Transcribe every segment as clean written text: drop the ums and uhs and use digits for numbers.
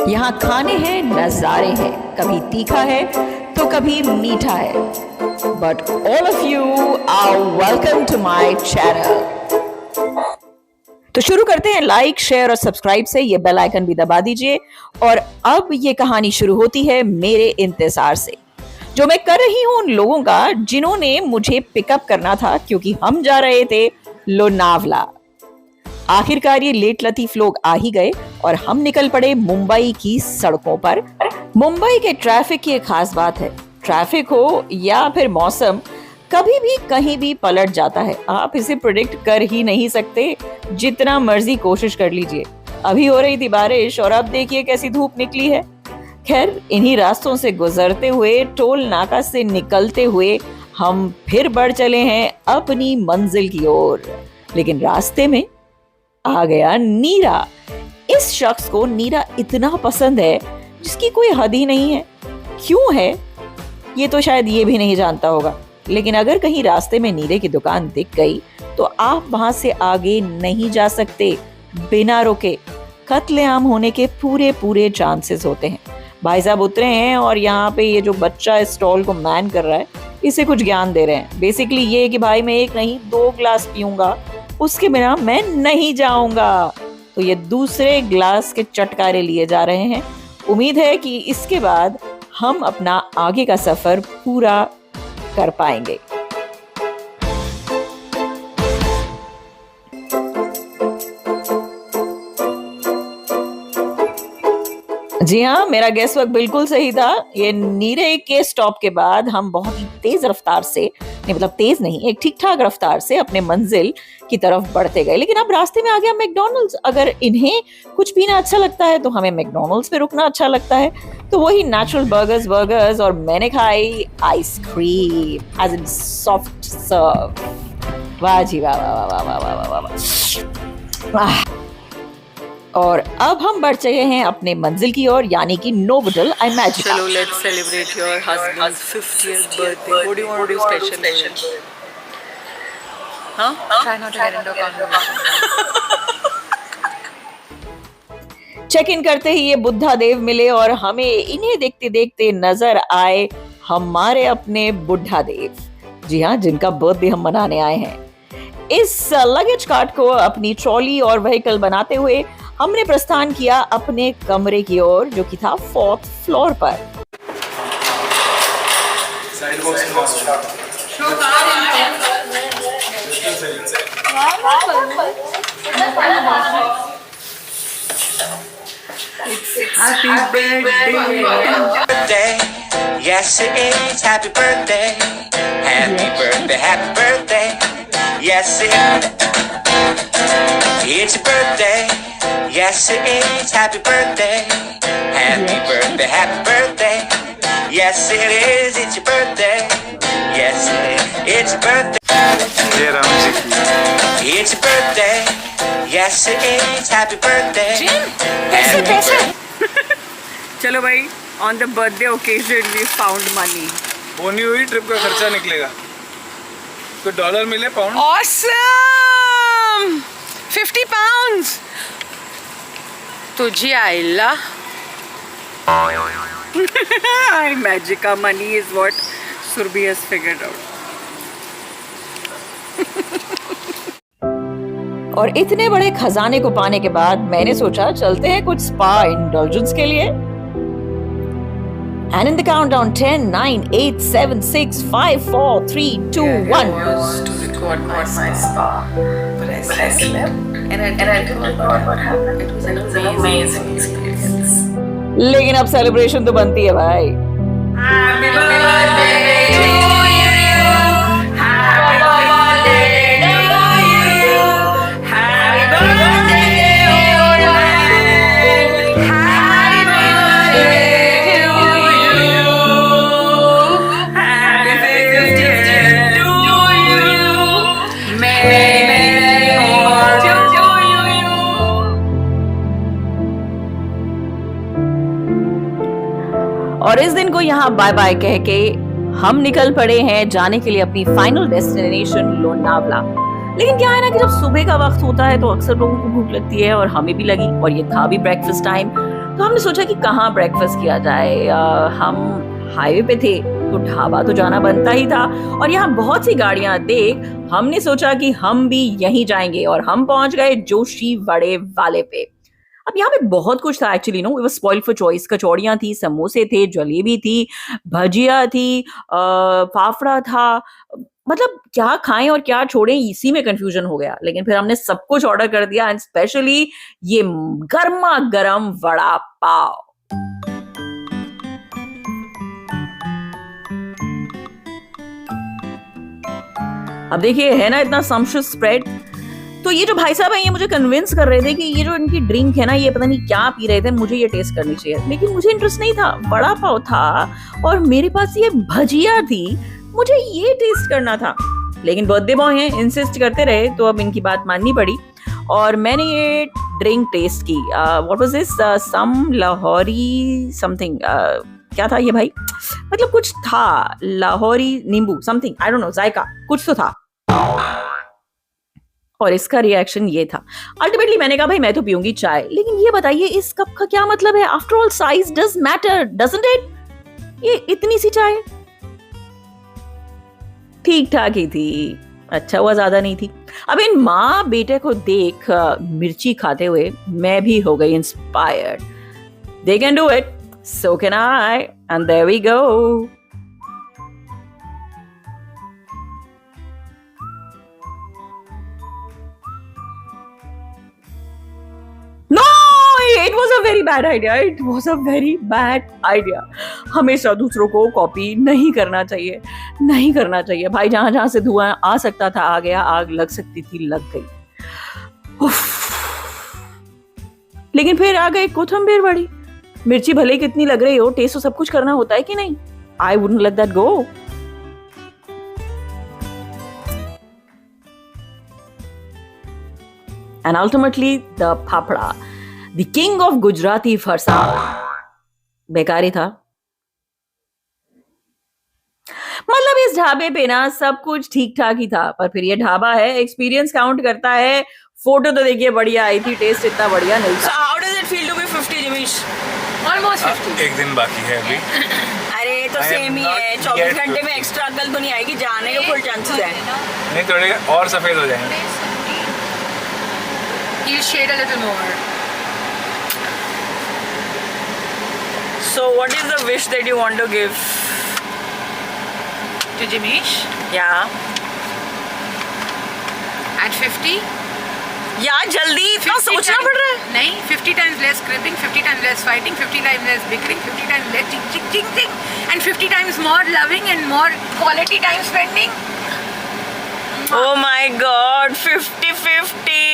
यहाँ खाने हैं, नजारे हैं, कभी तीखा है तो कभी मीठा है, but all of you are welcome to my channel. तो शुरू करते हैं लाइक, शेयर और सब्सक्राइब से। ये बेल आइकन भी दबा दीजिए। और अब ये कहानी शुरू होती है मेरे इंतजार से, जो मैं कर रही हूं उन लोगों का जिन्होंने मुझे पिकअप करना था, क्योंकि हम जा रहे थे लोनावला। आखिरकार ये लेट लतीफ लोग आ ही गए और हम निकल पड़े मुंबई की सड़कों पर। मुंबई के ट्रैफिक की एक खास बात है, ट्रैफिक हो या फिर मौसम, कभी भी कहीं भी पलट जाता है। आप इसे प्रिडिक्ट कर ही नहीं सकते, जितना मर्जी कोशिश कर लीजिए। अभी हो रही थी बारिश और अब देखिए कैसी धूप निकली है। खैर, इन्हीं रास्तों से गुजरते हुए, टोल नाका से निकलते हुए हम फिर बढ़ चले हैं अपनी मंजिल की ओर। लेकिन रास्ते में आ गया नीरा। इस शख्स को नीरा इतना पसंद है जिसकी कोई हद ही नहीं है। क्यों है ये तो शायद ये भी नहीं जानता होगा, लेकिन अगर कहीं रास्ते में नीरे की दुकान दिख गई तो आप वहां से आगे नहीं जा सकते बिना रुके। कत्लेआम होने के पूरे पूरे चांसेस होते हैं। भाई साहब उतरे हैं और यहाँ पे ये जो बच्चा स्टॉल को मैन कर रहा है, इसे कुछ ज्ञान दे रहे हैं। बेसिकली ये कि भाई मैं एक नहीं 2 ग्लास पीऊंगा, उसके बिना मैं नहीं जाऊंगा। तो ये दूसरे ग्लास के चटकारे लिए जा रहे हैं। उम्मीद है कि इसके बाद हम अपना आगे का सफर पूरा कर पाएंगे। जी हाँ, मेरा गेस वर्क बिल्कुल सही था। ये नीरे के स्टॉप के बाद हम बहुत ही तेज रफ्तार से, नहीं मतलब तेज नहीं, एक ठीक ठाक रफ्तार से अपने मंजिल की तरफ बढ़ते गए। लेकिन अब रास्ते में आ गया मैकडॉनल्ड्स। अगर इन्हें कुछ पीना अच्छा लगता है तो हमें मैकडॉनल्ड्स पे रुकना अच्छा लगता है। तो वही नेचुरल बर्गर्स और मैंने खाई ice cream as in soft serve. वाह जी वाह वाह वाह वाह वाह वाह वाह। और अब हम बढ़ चले हैं अपने मंजिल की ओर, यानी कि नोवोटेल इमेजिका। चलो let's celebrate your husband's 50th birthday. What do you want to do special? Huh? Try not to get into a conversation. Check in करते ही ये बुद्धा देव मिले और हमें इन्हें देखते देखते नजर आए हमारे अपने बुढ़ा देव। जी हाँ, जिनका बर्थडे हम मनाने आए हैं। इस लगेज कार्ट को अपनी ट्रॉली और व्हीकल बनाते हुए हमने प्रस्थान किया अपने कमरे की ओर, जो कि था 4th फ्लोर पर। Happy birthday. Yes, it is. Happy birthday. Happy birthday. Happy birthday. Yes, it's your birthday. Yes, it is. Happy birthday. Happy birthday. Happy birthday. Yes, it is. It's your birthday. Yes, it is. It's your birthday. It's your birthday. Yes, it is. Happy birthday. Happy birthday. चलो भाई, on the birthday occasion we found money. बोनी हुई trip का खर्चा निकलेगा। तो dollar मिले pound. Awesome! 50 pounds. तुझे आइला। Magica money is what Surbhi has figured out. और इतने बड़े खजाने को पाने के बाद मैंने सोचा चलते हैं कुछ स्पा इंडल्जेंस के लिए। And in the countdown 10, 9, 8, 7, 6, 5, 4, 3, 2, 1. To record my spa, but I slept and I forgot what happened. It was an amazing experience. लेकिन अब सेलिब्रेशन तो बनती है भाई। Happy birthday to you. Happy birthday to you. Happy birthday to you. Happy birthday to you. Happy birthday to you. Many more to you. और इस दिन को यहाँ बाय बाय कह के हम निकल पड़े हैं जाने के लिए अपनी फाइनल डेस्टिनेशन लोनावला। लेकिन क्या है ना कि जब सुबह का वक्त होता है तो अक्सर लोगों को भूख लगती है, और हमें भी लगी, और ये था भी ब्रेकफास्ट टाइम। तो हमने सोचा कि कहाँ ब्रेकफास्ट किया जाए। हम हाईवे पे थे तो ढाबा तो जाना बनता ही था, और यहाँ बहुत सी गाड़ियां देख हमने सोचा कि हम भी यहीं जाएंगे, और हम पहुंच गए जोशी वड़े वाले पे। अब यहाँ पे बहुत कुछ था actually, no it was spoiled for choice. कचौड़ियां थी, समोसे थे, जलेबी थी, भजिया थी, फाफड़ा था। मतलब क्या खाएं और क्या छोड़ें, इसी में कंफ्यूजन हो गया। लेकिन फिर हमने सब कुछ ऑर्डर कर दिया, एंड स्पेशली ये गर्मा गर्म वड़ा पाव। अब देखिए, है ना इतना सम्पशस स्प्रेड। तो ये जो भाई साहब हैं, ये मुझे कन्विंस कर रहे थे कि ये जो इनकी ड्रिंक है ना, ये पता नहीं क्या पी रहे थे, मुझे ये टेस्ट करनी चाहिए। लेकिन मुझे इंटरेस्ट नहीं था, वड़ा पाव था और मेरे पास ये भजिया थी, मुझे ये टेस्ट करना था। लेकिन बर्थडे बॉय हैं, इंसिस्ट करते रहे, तो अब इनकी बात माननी पड़ी और मैंने ये ड्रिंक टेस्ट की। What was this, some Lahori something, क्या था ये भाई, मतलब कुछ था, लाहौरी नींबू समथिंग, आई डोंट नो, जायका कुछ तो था। और इसका रिएक्शन ये था। अल्टीमेटली मैंने कहा भाई मैं तो पीऊंगी चाय, लेकिन ये बताइए इस कप का क्या मतलब है? After all size does matter, doesn't it? ये इतनी सी चाय ठीक ठाक ही थी, अच्छा हुआ ज्यादा नहीं थी। अब इन माँ बेटे को देख मिर्ची खाते हुए मैं भी हो गई inspired. They can do it, so can I, and there we go. No, it was a very bad idea. It was a very bad idea. हमेशा दूसरों को कॉपी नहीं करना चाहिए, नहीं करना चाहिए भाई। जहां जहां से धुआं आ सकता था आ गया, आग लग सकती थी लग गई। लेकिन फिर आ गई कोथिंबीर बड़ी। मिर्ची भले कितनी लग रही हो, टेस्ट तो सब कुछ करना होता है कि नहीं? I wouldn't let that go. And ultimately the fafda, the king of Gujarati farsan, बेकार ही था। मतलब इस ढाबे पे ना सब कुछ ठीक ठाक ही था, पर फिर ये ढाबा है, एक्सपीरियंस काउंट करता है। फोटो तो देखिए बढ़िया आई थी, टेस्ट इतना बढ़िया नहीं था। So how does it feel to be 50, Jimish? Almost 50. एक दिन बाकी है अभी। अरे तो I am same he not है, 24 yet घंटे में एक्स्ट्रा अकल तो नहीं आएगी, जाने के फुल चांसेस है। नहीं, थोड़े और सफेद हो जाएंगे। You shade a little more. So what is the wish that you want to give? To Jimish Yeah. at 50. यार जल्दी, इतना 50 सोचना times- पड़ रहा है। नहीं, 50 times less cribbing, 50 times less fighting, 50 times less bickering, 50 times less ching ching ching ching, and 50 times more loving and more quality time spending. Oh my God, 50-50.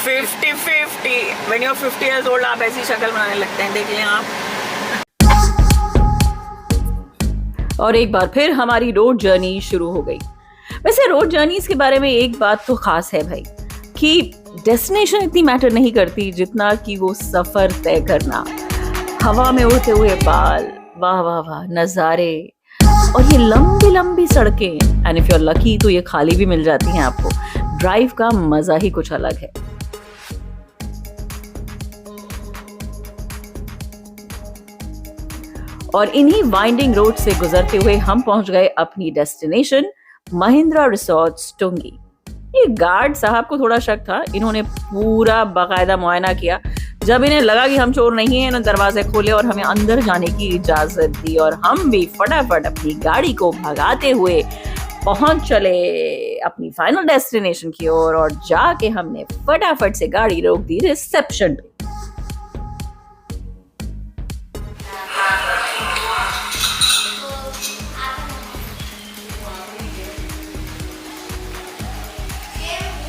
50-50. When you're 50 years old, आप ऐसी शक्ल बनाने लगते हैं, देख लें आप। और एक बार फिर हमारी रोड जर्नी शुरू हो गई। वैसे रोड जर्नीज के बारे में एक बात तो खास है भाई, कि डेस्टिनेशन इतनी मैटर नहीं करती जितना कि वो सफर तय करना। हवा में उड़ते हुए बाल, वाह वाह वाह नजारे, और ये लंबी लंबी सड़कें, and if you are lucky तो ये खाली भी मिल जाती हैं आपको। ड्राइव का मजा ही कुछ अलग है। और इन्हीं वाइंडिंग रोड से गुजरते हुए हम पहुंच गए अपनी डेस्टिनेशन महिंद्रा रिसोर्ट्स टुंगी। ये गार्ड साहब को थोड़ा शक था, इन्होंने पूरा बाकायदा मुआयना किया। जब इन्हें लगा कि हम चोर नहीं हैं, इन्होंने दरवाजे खोले और हमें अंदर जाने की इजाजत दी, और हम भी फटाफट अपनी गाड़ी को भगाते हुए पहुंच चले अपनी फाइनल डेस्टिनेशन की ओर। और जाके हमने फटाफट से गाड़ी रोक दी रिसेप्शन पे।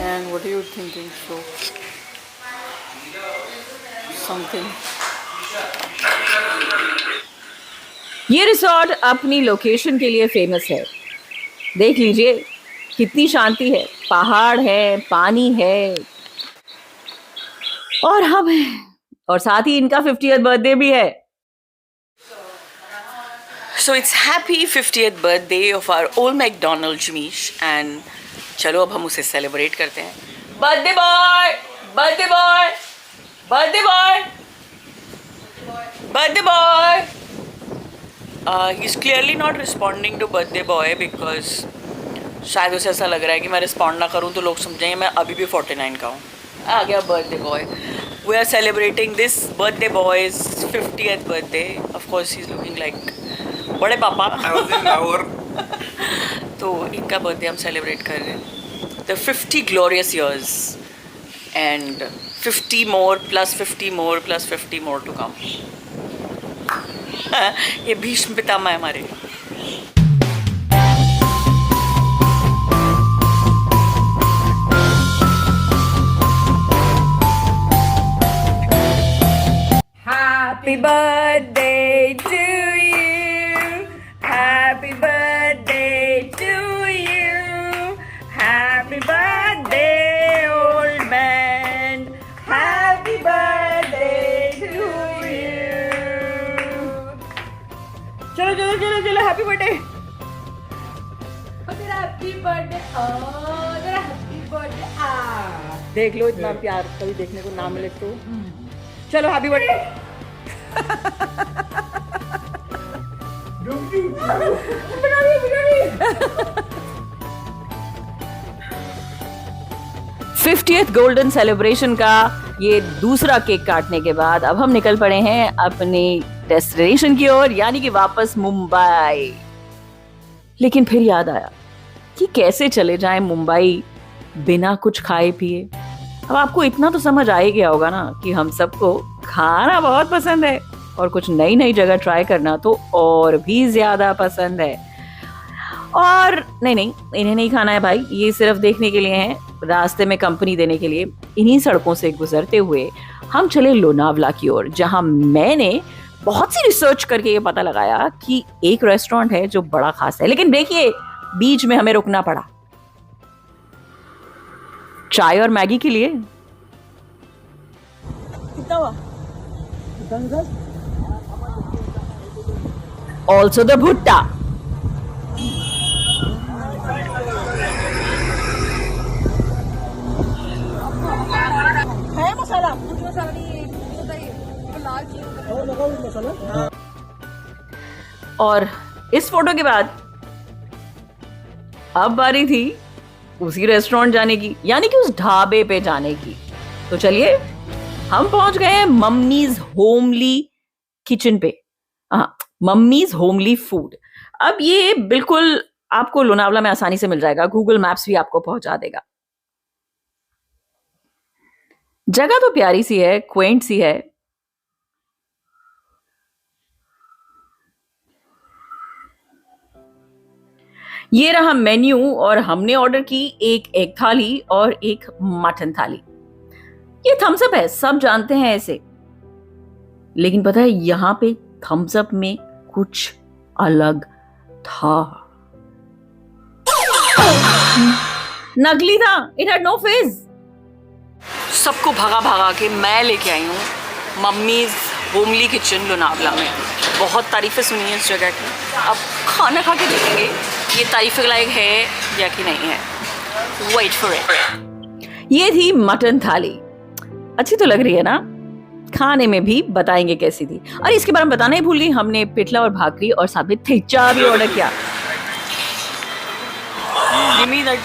And what are you thinking? So something. ये रिसोर्ट अपनी लोकेशन के लिए फेमस है। देख लीजिए कितनी शांति है, पहाड़ है, पानी है, और हम हैं, और साथ ही इनका 50th बर्थडे भी है। So it's happy 50th birthday of our old McDonald Jimish, and चलो अब हम उसे सेलिब्रेट करते हैं. Birthday boy, birthday boy, birthday boy, birthday boy. He is clearly not responding to birthday boy because शायद उसे ऐसा लग रहा है कि मैं रिस्पॉन्ड ना करूँ तो लोग समझेंगे मैं अभी भी 49 का हूँ. आ गया birthday boy. We are celebrating this birthday boy's 50th birthday. Of course he is looking like बड़े पापा. तो इनका बर्थडे हम सेलिब्रेट कर रहे हैं. The 50 glorious years and 50 more plus 50 more plus 50 more to come. ये भीष्म पितामह है हमारे. Happy birthday to you. Happy birthday to you. Happy birthday, old man. Happy birthday to you. चलो चलो चलो चलो हैप्पी बर्थडे. तेरा हैप्पी बर्थडे. तेरा happy birthday. देख लो इतना प्यार कभी देखने को ना मिले तो. चलो happy birthday. 50th golden celebration का ये दूसरा केक काटने के बाद अब हम निकल पड़े हैं अपनी डेस्टिनेशन की ओर, यानी कि वापस मुंबई. लेकिन फिर याद आया कि कैसे चले जाएं मुंबई बिना कुछ खाए पिए. अब आपको इतना तो समझ आ ही गया होगा ना कि हम सबको खाना बहुत पसंद है और कुछ नई नई जगह ट्राई करना तो और भी ज्यादा पसंद है. और नहीं इन्हें नहीं खाना है भाई, ये सिर्फ देखने के लिए हैं, रास्ते में कंपनी देने के लिए. इन्हीं सड़कों से गुजरते हुए हम चले लोनावला की ओर, जहां मैंने बहुत सी रिसर्च करके ये पता लगाया कि एक रेस्टोरेंट है जो बड़ा खास है. लेकिन देखिए बीच में हमें रुकना पड़ा चाय और मैगी के लिए. ऑल्सो द भुट्टा. और इस फोटो के बाद अब बारी थी उसी रेस्टोरेंट जाने की, यानी कि उस ढाबे पे जाने की. तो चलिए हम पहुंच गए हैं मम्मीज होमली किचन पे. हाँ, मम्मीज होमली फूड. अब ये बिल्कुल आपको लोनावला में आसानी से मिल जाएगा, गूगल मैप्स भी आपको पहुंचा देगा. जगह तो प्यारी सी है, क्वेंट सी है. ये रहा मेन्यू और हमने ऑर्डर की एक एग थाली और एक मटन थाली. ये थम्स अप है, सब जानते हैं ऐसे. लेकिन पता है यहां पे थम्स अप में कुछ अलग था. नकली था. It had no face. सबको भगा भगा के मैं लेके आई हूँ मम्मीज होमली किचन लोनावला में. बहुत तारीफें सुनी है इस जगह की. अब खाना खा के देखेंगे ये तारीफ के लायक है या कि नहीं है. Wait for it. ये थी मटन थाली. अच्छी तो लग रही है ना. खाने में भी बताएंगे कैसी थी. अरे इसके बारे में बताना ही भूल गई, हमने पिठला और भाकरी और साथ में ठेचा भी ऑर्डर किया. Give me that.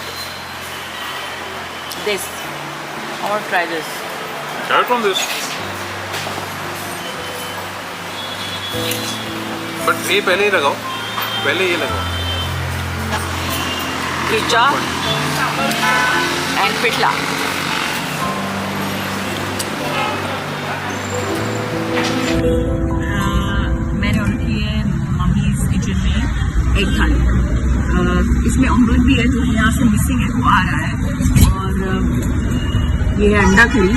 This. I want to try this. Try it on this. But ये पहले ही लगाओ, पहले ये लगाओ. ठेचा एंड पिठला. मैंने ऑर्डर की है मम्मीज किचन में एग थाली. इसमें ऑमलेट भी है जो यहाँ से मिसिंग है, वो आ रहा है. और ये है अंडा करी.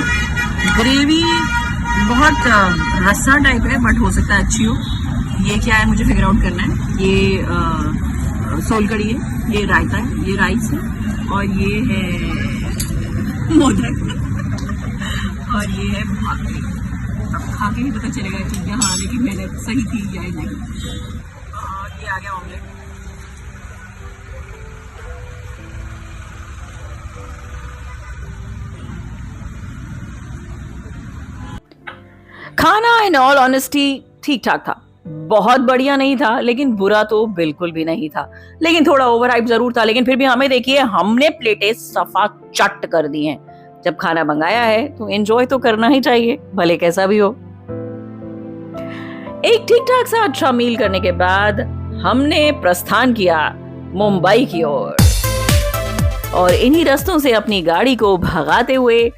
ग्रेवी बहुत रस्सा टाइप है बट हो सकता है अच्छी हो. ये क्या है मुझे फिगर आउट करना है. ये सोल कड़ी है, ये रायता है, ये राइस है और ये है मोदक और ये है भाकरी. अब खा के ही पता चलेगा कि यहाँ आने की मेहनत सही थी या नहीं. और ये आ गया ऑमलेट. खाना इन ऑल ऑनेस्टी ठीक ठाक था, बहुत बढ़िया नहीं था लेकिन बुरा तो बिल्कुल भी नहीं था, लेकिन थोड़ा ओवर हाइप जरूर था। लेकिन फिर भी हमें देखिए, हमने प्लेटें सफा चट कर दी हैं। जब खाना मंगाया है तो एंजॉय तो करना ही चाहिए, भले कैसा भी हो। एक ठीक ठाक सा अच्छा मील करने के बाद हमने प्रस्थान किया मुंबई की ओर, और इन्हीं रास्तों से अपनी गाड़ी को भगाते हुए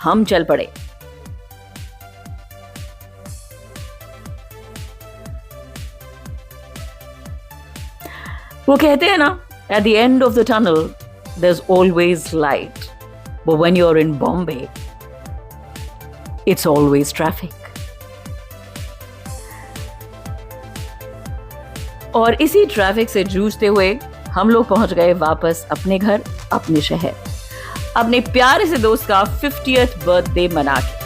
हम चल पड़े। वो कहते हैं ना, at the end of the tunnel there's always light, but when you're in Bombay it's always traffic. और इसी ट्रैफिक से जूझते हुए हम लोग पहुंच गए वापस अपने घर, अपने शहर, अपने प्यारे से दोस्त का 50th बर्थडे मना के।